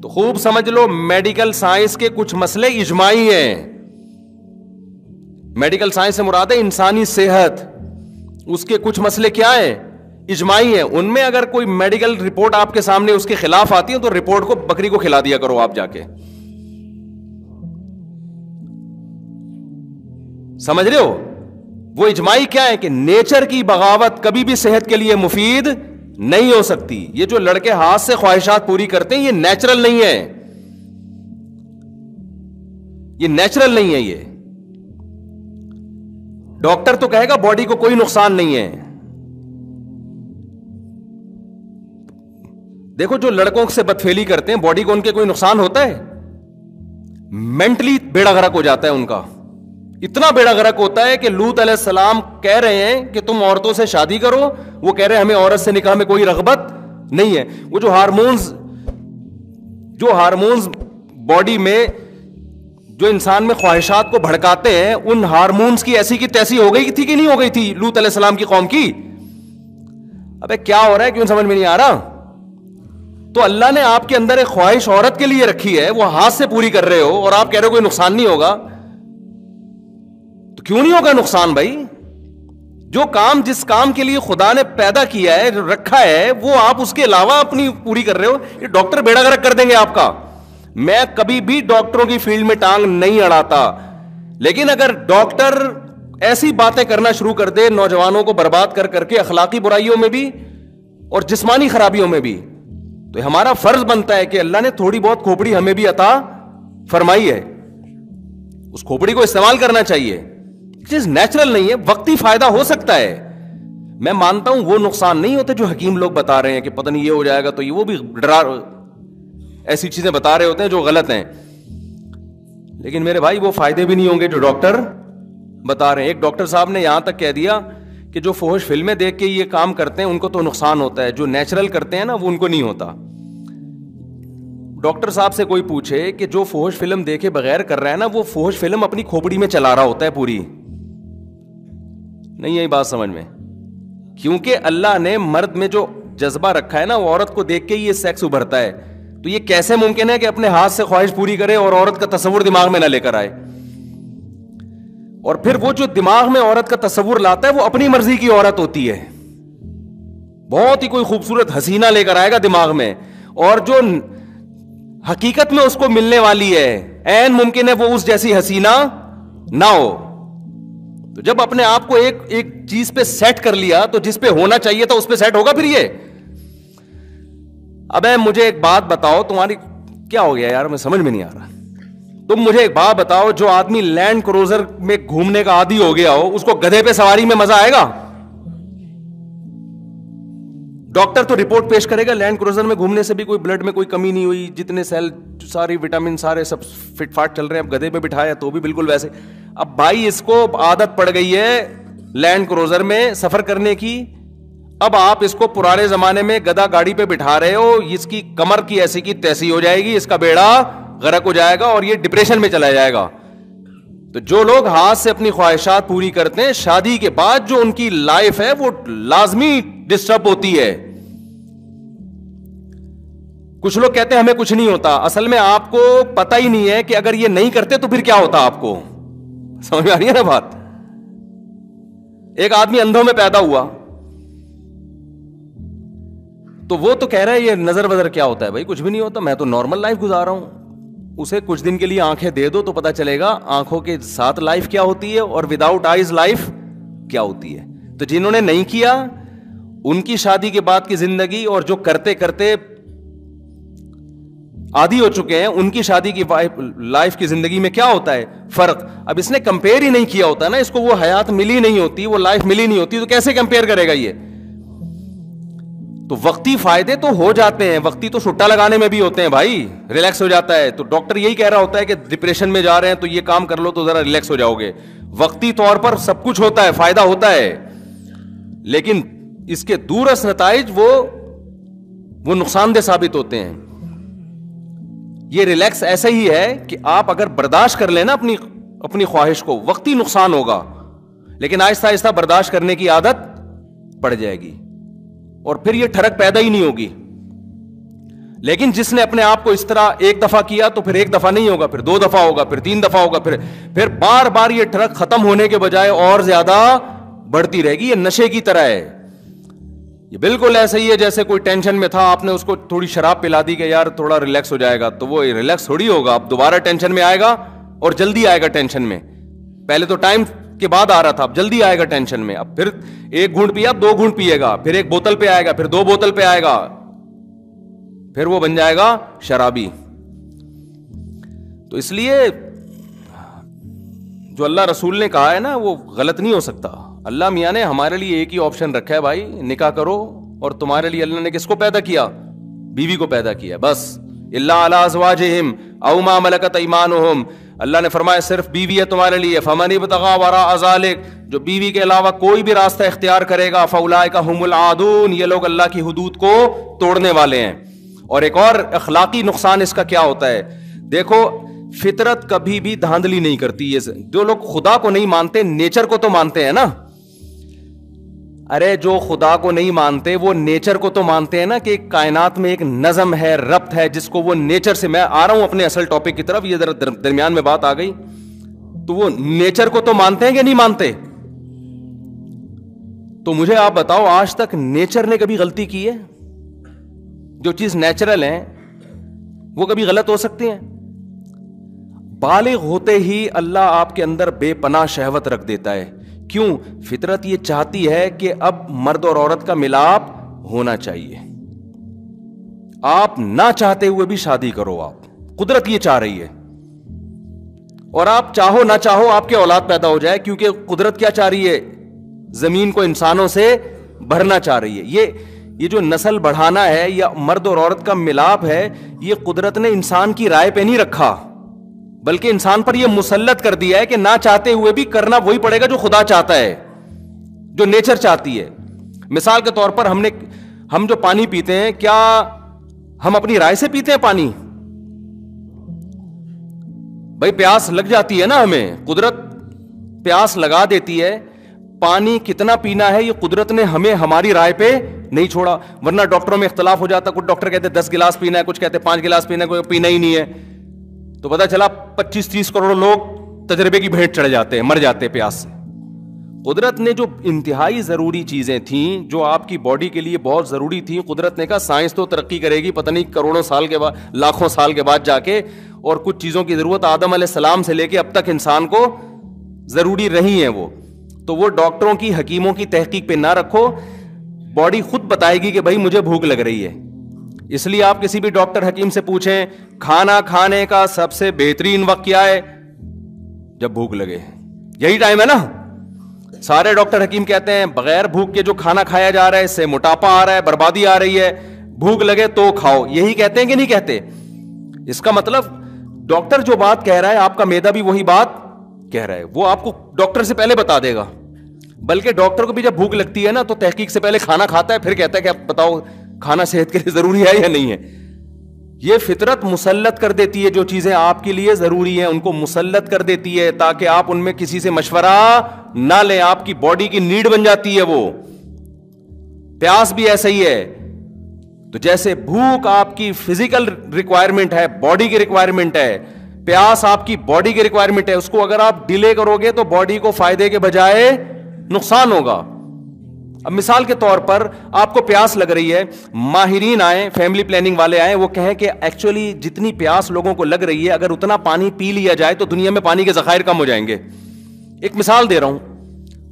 تو خوب سمجھ لو میڈیکل سائنس کے کچھ مسئلے اجماعی ہیں. میڈیکل سائنس سے مراد ہے انسانی صحت, اس کے کچھ مسئلے کیا ہیں؟ اجماعی ہیں. ان میں اگر کوئی میڈیکل رپورٹ آپ کے سامنے اس کے خلاف آتی ہے تو رپورٹ کو بکری کو کھلا دیا کرو آپ جا کے. سمجھ رہے ہو؟ وہ اجماعی کیا ہے کہ نیچر کی بغاوت کبھی بھی صحت کے لیے مفید نہیں ہو سکتی. یہ جو لڑکے ہاتھ سے خواہشات پوری کرتے ہیں یہ نیچرل نہیں ہے, یہ نیچرل نہیں ہے. یہ ڈاکٹر تو کہے گا باڈی کو کوئی نقصان نہیں ہے. دیکھو جو لڑکوں سے بدفعلی کرتے ہیں باڈی کو ان کے کوئی نقصان ہوتا ہے؟ مینٹلی بیڑا غرق ہو جاتا ہے ان کا. اتنا بیڑا غرق ہوتا ہے کہ لوط علیہ السلام کہہ رہے ہیں کہ تم عورتوں سے شادی کرو, وہ کہہ رہے ہیں ہمیں عورت سے نکاح میں کوئی رغبت نہیں ہے. وہ جو ہارمونز باڈی میں جو انسان میں خواہشات کو بھڑکاتے ہیں, ان ہارمونز کی ایسی کی تیسی ہو گئی تھی کہ نہیں ہو گئی تھی لوط علیہ السلام کی قوم کی؟ ابے کیا ہو رہا ہے, کیوں سمجھ میں نہیں آ رہا؟ تو اللہ نے آپ کے اندر ایک خواہش عورت کے لیے رکھی ہے, وہ ہاتھ سے پوری کر رہے ہو اور آپ کہہ رہے ہو کوئی نقصان نہیں ہوگا. تو کیوں نہیں ہوگا نقصان بھائی؟ جو کام جس کام کے لیے خدا نے پیدا کیا ہے رکھا ہے وہ آپ اس کے علاوہ اپنی پوری کر رہے ہو. یہ ڈاکٹر بیڑا غرق کر دیں گے آپ کا. میں کبھی بھی ڈاکٹروں کی فیلڈ میں ٹانگ نہیں اڑاتا, لیکن اگر ڈاکٹر ایسی باتیں کرنا شروع کر دے نوجوانوں کو برباد کر کر کے اخلاقی برائیوں میں بھی اور جسمانی خرابیوں میں بھی, تو ہمارا فرض بنتا ہے کہ اللہ نے تھوڑی بہت کھوپڑی ہمیں بھی عطا فرمائی ہے, اس کھوپڑی کو استعمال کرنا چاہیے. چیز نیچرل نہیں ہے, وقتی فائدہ ہو سکتا ہے. میں مانتا ہوں وہ نقصان نہیں ہوتے جو حکیم لوگ بتا رہے ہیں کہ پتہ نہیں یہ ہو جائے گا, تو یہ وہ بھی ایسی چیزیں بتا رہے ہوتے ہیں جو غلط ہیں. لیکن میرے بھائی وہ فائدے بھی نہیں ہوں گے جو ڈاکٹر بتا رہے ہیں. ایک ڈاکٹر صاحب نے یہاں تک کہہ دیا کہ جو فحش فلمیں دیکھ کے یہ کام کرتے ہیں ان کو تو نقصان ہوتا ہے, جو نیچرل کرتے ہیں نا وہ ان کو نہیں ہوتا. ڈاکٹر صاحب سے کوئی پوچھے کہ جو فحش فلم دیکھے بغیر کر رہا ہے نا, وہ فحش فلم اپنی کھوپڑی میں چلا رہا ہوتا ہے پوری. نہیں یہی بات سمجھ میں, کیونکہ اللہ نے مرد میں جو جذبہ رکھا ہے نا وہ عورت کو دیکھ کے یہ سیکس ابھرتا ہے. تو یہ کیسے ممکن ہے کہ اپنے ہاتھ سے خواہش پوری کرے اور عورت کا تصور دماغ میں نہ لے کر آئے؟ اور پھر وہ جو دماغ میں عورت کا تصور لاتا ہے وہ اپنی مرضی کی عورت ہوتی ہے, بہت ہی کوئی خوبصورت حسینہ لے کر آئے گا دماغ میں, اور جو حقیقت میں اس کو ملنے والی ہے عین ممکن ہے وہ اس جیسی حسینہ نہ ہو. تو جب اپنے آپ کو ایک چیز پہ سیٹ کر لیا تو جس پہ ہونا چاہیے تھا اس پہ سیٹ ہوگا پھر یہ. اب مجھے ایک بات بتاؤ, تمہاری کیا ہو گیا یار, میں سمجھ میں نہیں آ رہا. تم مجھے ایک بات بتاؤ, جو آدمی لینڈ کروزر میں گھومنے کا عادی ہو گیا ہو اس کو گدھے پہ سواری میں مزہ آئے گا؟ ڈاکٹر تو رپورٹ پیش کرے گا لینڈ کروزر میں گھومنے سے بھی کوئی بلڈ میں کوئی کمی نہیں ہوئی, جتنے سیل ساری وٹامن سارے سب فٹ فاٹ چل رہے ہیں. اب گدھے پہ بٹھایا تو بھی بالکل ویسے. اب بھائی اس کو عادت پڑ گئی ہے لینڈ کروزر میں سفر کرنے کی, اب آپ اس کو پرانے زمانے میں گدھا گاڑی پہ بٹھا رہے ہو, اس کی کمر کی ایسی کی تیسی ہو جائے گی, اس کا بیڑا غرق ہو جائے گا اور یہ ڈپریشن میں چلا جائے گا. تو جو لوگ ہاتھ سے اپنی خواہشات پوری کرتے ہیں شادی کے بعد جو ان کی لائف ہے وہ لازمی ڈسٹرب ہوتی ہے. کچھ لوگ کہتے ہیں ہمیں کچھ نہیں ہوتا, اصل میں آپ کو پتہ ہی نہیں ہے کہ اگر یہ نہیں کرتے تو پھر کیا ہوتا آپ کو. سمجھ میں آ رہی ہے نا بات؟ ایک آدمی اندھوں میں پیدا ہوا تو وہ تو کہہ رہا ہے یہ نظر وظر کیا ہوتا ہے, بھائی کچھ بھی نہیں ہوتا, میں تو نارمل لائف گزار رہا ہوں. اسے کچھ دن کے لیے آنکھیں دے دو تو پتا چلے گا آنکھوں کے ساتھ لائف کیا ہوتی ہے اور وداؤٹ آئیز لائف کیا ہوتی ہے. تو جنہوں نے نہیں کیا ان کی شادی کے بعد کی زندگی اور جو کرتے کرتے عادی ہو چکے ہیں ان کی شادی کی لائف کی زندگی میں کیا ہوتا ہے فرق. اب اس نے کمپیئر ہی نہیں کیا ہوتا نا, اس کو وہ حیات ملی نہیں ہوتی, وہ لائف ملی نہیں ہوتی, تو کیسے کمپیئر کرے گا یہ. تو وقتی فائدے تو ہو جاتے ہیں, وقتی تو سٹا لگانے میں بھی ہوتے ہیں بھائی, ریلیکس ہو جاتا ہے. تو ڈاکٹر یہی کہہ رہا ہوتا ہے کہ ڈپریشن میں جا رہے ہیں تو یہ کام کر لو تو ذرا ریلیکس ہو جاؤ گے. وقتی طور پر سب کچھ ہوتا ہے, فائدہ ہوتا ہے, لیکن اس کے دورس نتائج وہ نقصان دہ ثابت ہوتے ہیں. یہ ریلیکس ایسا ہی ہے کہ آپ اگر برداشت کر لینا اپنی خواہش کو, وقتی نقصان ہوگا لیکن آہستہ آہستہ برداشت کرنے کی عادت پڑ جائے گی اور پھر یہ ٹھڑک پیدا ہی نہیں ہوگی. لیکن جس نے اپنے آپ کو اس طرح ایک دفعہ کیا تو پھر ایک دفعہ نہیں ہوگا, پھر 2 دفعہ ہوگا, پھر 3 دفعہ ہوگا, پھر بار بار یہ ٹرک ختم ہونے کے بجائے اور زیادہ بڑھتی رہے گی. یہ نشے کی طرح ہے. یہ بالکل ایسا ہی ہے جیسے کوئی ٹینشن میں تھا, آپ نے اس کو تھوڑی شراب پلا دی کہ یار تھوڑا ریلیکس ہو جائے گا, تو وہ ریلیکس تھوڑی ہوگا, اب دوبارہ ٹینشن میں آئے گا اور جلدی آئے گا ٹینشن میں. پہلے تو ٹائم کے بعد آ رہا تھا, اب جلدی آئے گا ٹینشن میں. اب پھر 1 گھونٹ پیا, اب 2 گھونٹ پیے گا, پھر 1 بوتل پہ آئے گا, پھر 2 بوتل پہ آئے گا, پھر وہ بن جائے گا شرابی. تو اس لیے جو اللہ رسول نے کہا ہے نا وہ غلط نہیں ہو سکتا. اللہ میاں نے ہمارے لیے ایک ہی آپشن رکھا ہے بھائی, نکاح کرو. اور تمہارے لیے اللہ نے کس کو پیدا کیا؟ بیوی کو پیدا کیا بس. الا علی ازواجہم او ما ملکت ایمانہم, اللہ نے فرمایا صرف بیوی ہے تمہارے لیے. فمن ابتغى وراء ذلک, جو بیوی کے علاوہ کوئی بھی راستہ اختیار کرے گا, فاولئک هم العادون, یہ لوگ اللہ کی حدود کو توڑنے والے ہیں. اور ایک اور اخلاقی نقصان اس کا کیا ہوتا ہے, دیکھو فطرت کبھی بھی دھاندلی نہیں کرتی. جو لوگ خدا کو نہیں مانتے نیچر کو تو مانتے ہیں نا. ارے جو خدا کو نہیں مانتے وہ نیچر کو تو مانتے ہیں نا, کہ کائنات میں ایک نظم ہے, ربط ہے, جس کو وہ نیچر سے, میں آ رہا ہوں اپنے اصل ٹاپک کی طرف, یہ ذرا درمیان میں بات آ گئی, تو وہ نیچر کو تو مانتے ہیں کہ نہیں مانتے؟ تو مجھے آپ بتاؤ آج تک نیچر نے کبھی غلطی کی ہے؟ جو چیز نیچرل ہے وہ کبھی غلط ہو سکتی ہیں؟ بالغ ہوتے ہی اللہ آپ کے اندر بے پناہ شہوت رکھ دیتا ہے. کیوں؟ فطرت یہ چاہتی ہے کہ اب مرد اور عورت کا ملاپ ہونا چاہیے. آپ نہ چاہتے ہوئے بھی شادی کرو, آپ قدرت یہ چاہ رہی ہے. اور آپ چاہو نہ چاہو آپ کے اولاد پیدا ہو جائے, کیونکہ قدرت کیا چاہ رہی ہے؟ زمین کو انسانوں سے بھرنا چاہ رہی ہے. یہ جو نسل بڑھانا ہے یا مرد اور عورت کا ملاپ ہے, یہ قدرت نے انسان کی رائے پہ نہیں رکھا, بلکہ انسان پر یہ مسلط کر دیا ہے کہ نہ چاہتے ہوئے بھی کرنا وہی پڑے گا جو خدا چاہتا ہے, جو نیچر چاہتی ہے. مثال کے طور پر ہم جو پانی پیتے ہیں, کیا ہم اپنی رائے سے پیتے ہیں پانی؟ بھائی پیاس لگ جاتی ہے نا, ہمیں قدرت پیاس لگا دیتی ہے. پانی کتنا پینا ہے یہ قدرت نے ہمیں ہماری رائے پہ نہیں چھوڑا, ورنہ ڈاکٹروں میں اختلاف ہو جاتا. کچھ ڈاکٹر کہتے 10 گلاس پینا ہے, کچھ کہتے 5 گلاس پینا ہے, کوئی پینا ہی نہیں ہے. تو پتا چلا 25-30 کروڑ لوگ تجربے کی بھیٹ چڑھ جاتے ہیں, مر جاتے ہیں پیاس سے. قدرت نے جو انتہائی ضروری چیزیں تھیں, جو آپ کی باڈی کے لیے بہت ضروری تھیں, قدرت نے کہا سائنس تو ترقی کرے گی پتہ نہیں کروڑوں سال کے بعد, لاکھوں سال کے بعد جا کے, اور کچھ چیزوں کی ضرورت آدم علیہ السلام سے لے کے اب تک انسان کو ضروری رہی ہیں تو وہ ڈاکٹروں کی, حکیموں کی تحقیق پہ نہ رکھو. باڈی خود بتائے گی کہ بھائی مجھے بھوک لگ رہی ہے. اس لیے آپ کسی بھی ڈاکٹر حکیم سے پوچھیں کھانا کھانے کا سب سے بہترین وقت کیا ہے؟ جب بھوک لگے. یہی ٹائم ہے نا. سارے ڈاکٹر حکیم کہتے ہیں بغیر بھوک کے جو کھانا کھایا جا رہا ہے اس سے موٹاپا آ رہا ہے, بربادی آ رہی ہے, بھوک لگے تو کھاؤ. یہی کہتے ہیں کہ نہیں کہتے؟ اس کا مطلب ڈاکٹر جو بات کہہ رہا ہے آپ کا معدہ بھی وہی بات کہہ رہا ہے, وہ آپ کو ڈاکٹر سے پہلے بتا دے گا. بلکہ ڈاکٹر کو بھی جب بھوک لگتی ہے نا تو تحقیق سے پہلے کھانا کھاتا ہے, پھر کہتا ہے کہ اب بتاؤ کھانا صحت کے لیے ضروری ہے یا نہیں ہے. یہ فطرت مسلط کر دیتی ہے, جو چیزیں آپ کے لیے ضروری ہیں ان کو مسلط کر دیتی ہے تاکہ آپ ان میں کسی سے مشورہ نہ لیں. آپ کی باڈی کی نیڈ بن جاتی ہے وہ. پیاس بھی ایسا ہی ہے. تو جیسے بھوک آپ کی فزیکل ریکوائرمنٹ ہے, باڈی کی ریکوائرمنٹ ہے, پیاس آپ کی باڈی کی ریکوائرمنٹ ہے. اس کو اگر آپ ڈیلے کرو گے تو باڈی کو فائدے کے بجائے نقصان ہوگا. اب مثال کے طور پر آپ کو پیاس لگ رہی ہے, ماہرین آئیں, فیملی پلاننگ والے آئیں, وہ کہیں کہ ایکچولی جتنی پیاس لوگوں کو لگ رہی ہے اگر اتنا پانی پی لیا جائے تو دنیا میں پانی کے ذخائر کم ہو جائیں گے. ایک مثال دے رہا ہوں,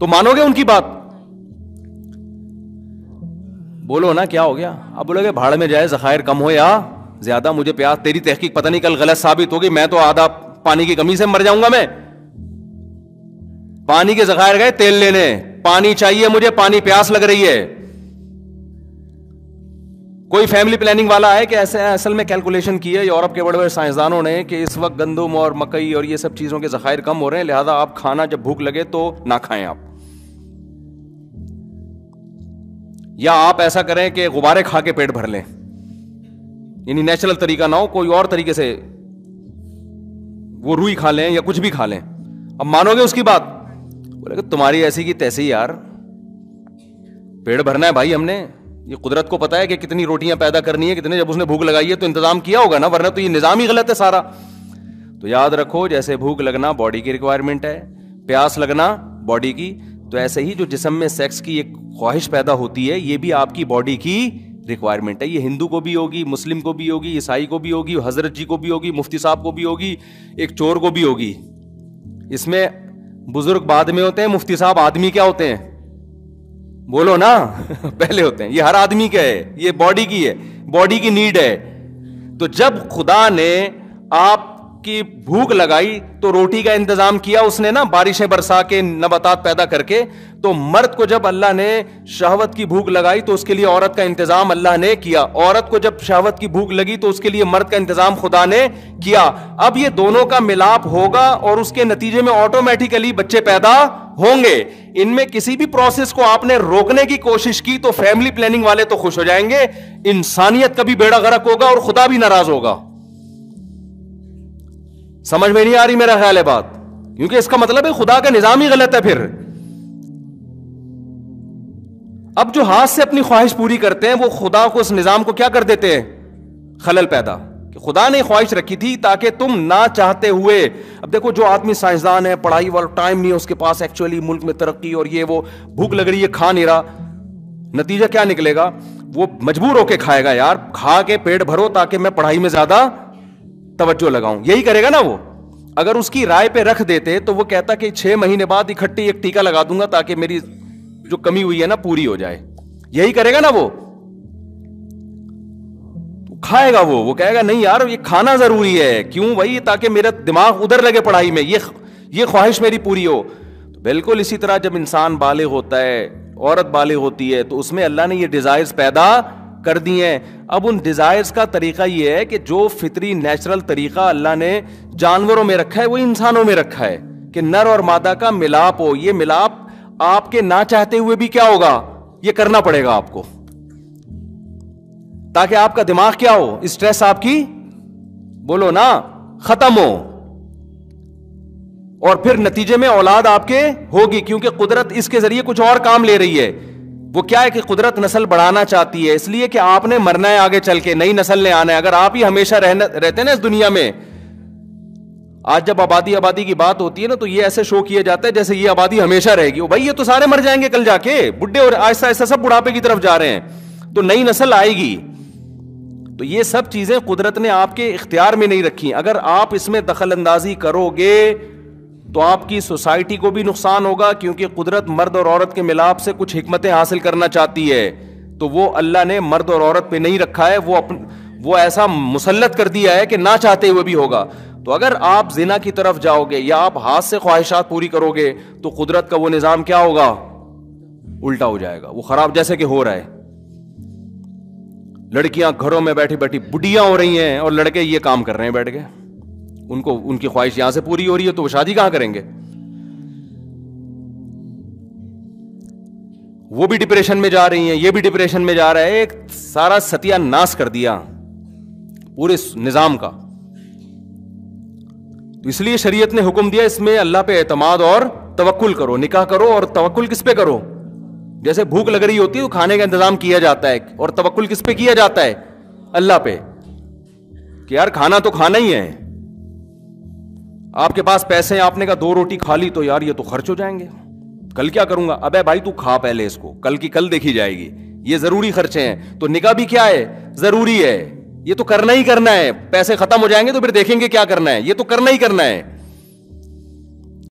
تو مانو گے ان کی بات؟ بولو نا کیا ہو گیا؟ اب بولو گے بھاڑ میں جائے, ذخائر کم ہو یا زیادہ, مجھے پیاس, تیری تحقیق پتہ نہیں کل غلط ثابت ہوگی, میں تو آدھا پانی کی کمی سے مر جاؤں گا. میں پانی کے ذخائر گئے تیل لینے, پانی چاہیے مجھے, پانی, پیاس لگ رہی ہے. کوئی فیملی پلاننگ والا ہے کہ ایسے اصل میں کیلکولیشن کی ہے یورپ کے بڑے بڑے سائنسدانوں نے کہ اس وقت گندم اور مکئی اور یہ سب چیزوں کے ذخائر کم ہو رہے ہیں, لہذا آپ کھانا جب بھوک لگے تو نہ کھائیں آپ, یا آپ ایسا کریں کہ غبارے کھا کے پیٹ بھر لیں, یعنی نیچرل طریقہ نہ ہو, کوئی اور طریقے سے وہ روئی کھا لیں یا کچھ بھی کھا لیں. اب مانو گے اس کی بات؟ بولے کہ تمہاری ایسی کی تیسی یار, پیٹ بھرنا ہے بھائی ہم نے, یہ قدرت کو پتا ہے کہ کتنی روٹیاں پیدا کرنی ہے کتنے, جب اس نے بھوک لگائی ہے تو انتظام کیا ہوگا نا, ورنہ تو یہ نظام ہی غلط ہے سارا. تو یاد رکھو جیسے بھوک لگنا باڈی کی ریکوائرمنٹ ہے, پیاس لگنا باڈی کی, تو ایسے ہی جو جسم میں سیکس کی ایک خواہش پیدا ہوتی ہے یہ بھی آپ کی باڈی کی ریکوائرمنٹ ہے. یہ ہندو کو بھی ہوگی, مسلم کو بھی ہوگی, عیسائی کو بھی ہوگی, حضرت جی کو بھی ہوگی, مفتی صاحب کو بھی ہوگی, ایک چور کو بھی ہوگی. اس میں بزرگ بعد میں ہوتے ہیں, مفتی صاحب آدمی کیا ہوتے ہیں, بولو نا پہلے ہوتے ہیں. یہ ہر آدمی کا ہے, یہ باڈی کی ہے, باڈی کی نیڈ ہے. تو جب خدا نے آپ کی بھوک لگائی تو روٹی کا انتظام کیا اس نے نا, بارشیں برسا کے نباتات پیدا کر کے. تو مرد کو جب اللہ نے شہوت کی بھوک لگائی تو اس کے لیے عورت کا انتظام اللہ نے کیا. عورت کو جب شہوت کی بھوک لگی تو اس کے لیے مرد کا انتظام خدا نے کیا. اب یہ دونوں کا ملاپ ہوگا اور اس کے نتیجے میں آٹومیٹیکلی بچے پیدا ہوں گے. ان میں کسی بھی پروسیس کو آپ نے روکنے کی کوشش کی تو فیملی پلاننگ والے تو خوش ہو جائیں گے, انسانیت کا بھی بیڑا غرق ہوگا اور خدا بھی ناراض ہوگا. سمجھ میں نہیں آ رہی میرا خیال ہے بات, کیونکہ اس کا مطلب ہے خدا کا نظام ہی غلط ہے. پھر اب جو ہاتھ سے اپنی خواہش پوری کرتے ہیں وہ خدا کو, اس نظام کو کیا کر دیتے ہیں, خلل پیدا. کہ خدا نے خواہش رکھی تھی تاکہ تم نہ چاہتے ہوئے, اب دیکھو جو آدمی سائنسدان ہے, پڑھائی والا ٹائم نہیں ہے اس کے پاس, ایکچولی ملک میں ترقی اور یہ وہ, بھوک لگ رہی ہے کھا نہیں رہا, نتیجہ کیا نکلے گا, وہ مجبور ہو کے کھائے گا. یار کھا کے پیٹ بھرو تاکہ میں پڑھائی میں زیادہ توجہ لگاؤں, یہی کرے گا نا وہ. اگر اس کی رائے پہ رکھ دیتے تو وہ کہتا کہ 6 مہینے بعد اکٹھے ایک ٹیکا لگا دوں گا تاکہ میری جو کمی ہوئی ہے نا پوری ہو جائے. یہی کرے گا نا وہ, کھائے گا وہ کہے گا نہیں یار یہ کھانا ضروری ہے, کیوں بھائی, تاکہ میرا دماغ ادھر لگے پڑھائی میں, یہ خواہش میری پوری ہو. بالکل اسی طرح جب انسان بالغ ہوتا ہے, عورت بالغ ہوتی ہے, تو اس میں اللہ نے یہ ڈیزائرز پیدا کر دی ہیں. اب ان ڈیزائرز کا طریقہ یہ ہے کہ جو فطری نیچرل طریقہ اللہ نے جانوروں میں رکھا ہے وہ انسانوں میں رکھا ہے, کہ نر اور مادہ کا ملاپ ہو. یہ ملاپ آپ کے نہ چاہتے ہوئے بھی کیا ہوگا, یہ کرنا پڑے گا آپ کو, تاکہ آپ کا دماغ کیا ہو, اسٹریس آپ کی, بولو نا, ختم ہو. اور پھر نتیجے میں اولاد آپ کے ہوگی, کیونکہ قدرت اس کے ذریعے کچھ اور کام لے رہی ہے. وہ کیا ہے کہ قدرت نسل بڑھانا چاہتی ہے, اس لیے کہ آپ نے مرنا ہے آگے چل کے, نئی نسل نے آنا ہے. اگر آپ ہی ہمیشہ رہتے نا اس دنیا میں, آج جب آبادی کی بات ہوتی ہے نا تو یہ ایسے شو کیا جاتا ہے جیسے یہ آبادی ہمیشہ رہے گی. بھائی یہ تو سارے مر جائیں گے کل جا کے, بڈھے اور آہستہ آہستہ سب بڑھاپے کی طرف جا رہے ہیں, تو نئی نسل آئے گی. تو یہ سب چیزیں قدرت نے آپ کے اختیار میں نہیں رکھی. اگر آپ اس میں دخل اندازی کرو گے تو آپ کی سوسائٹی کو بھی نقصان ہوگا, کیونکہ قدرت مرد اور عورت کے ملاپ سے کچھ حکمتیں حاصل کرنا چاہتی ہے. تو وہ اللہ نے مرد اور عورت پہ نہیں رکھا ہے, وہ ایسا مسلط کر دیا ہے کہ نہ چاہتے ہوئے بھی ہوگا. تو اگر آپ زنا کی طرف جاؤ گے یا آپ ہاتھ سے خواہشات پوری کرو گے تو قدرت کا وہ نظام کیا ہوگا, الٹا ہو جائے گا, وہ خراب, جیسے کہ ہو رہا ہے. لڑکیاں گھروں میں بیٹھی بیٹھی بڈیاں ہو رہی ہیں اور لڑکے یہ کام کر رہے ہیں بیٹھ کے, ان کی خواہش یہاں سے پوری ہو رہی ہے تو وہ شادی کہاں کریں گے. وہ بھی ڈپریشن میں جا رہی ہیں, یہ بھی ڈپریشن میں جا رہا ہے. ایک سارا ستیہ ناش کر دیا پورے نظام کا. تو اس لیے شریعت نے حکم دیا اس میں اللہ پہ اعتماد اور توکل کرو, نکاح کرو, اور توکل کس پہ کرو, جیسے بھوک لگ رہی ہوتی ہے تو کھانے کا انتظام کیا جاتا ہے, اور توکل کس پہ کیا جاتا ہے, اللہ پہ, کہ یار کھانا تو کھانا ہی ہے. آپ کے پاس پیسے ہیں, آپ نے کہا 2 روٹی کھا لی تو یار یہ تو خرچ ہو جائیں گے, کل کیا کروں گا. ابے بھائی تو کھا پہلے اس کو, کل کی کل دیکھی جائے گی, یہ ضروری خرچے ہیں. تو نکاح بھی کیا ہے, ضروری ہے, یہ تو کرنا ہی کرنا ہے. پیسے ختم ہو جائیں گے تو پھر دیکھیں گے کیا کرنا ہے, یہ تو کرنا ہی کرنا ہے.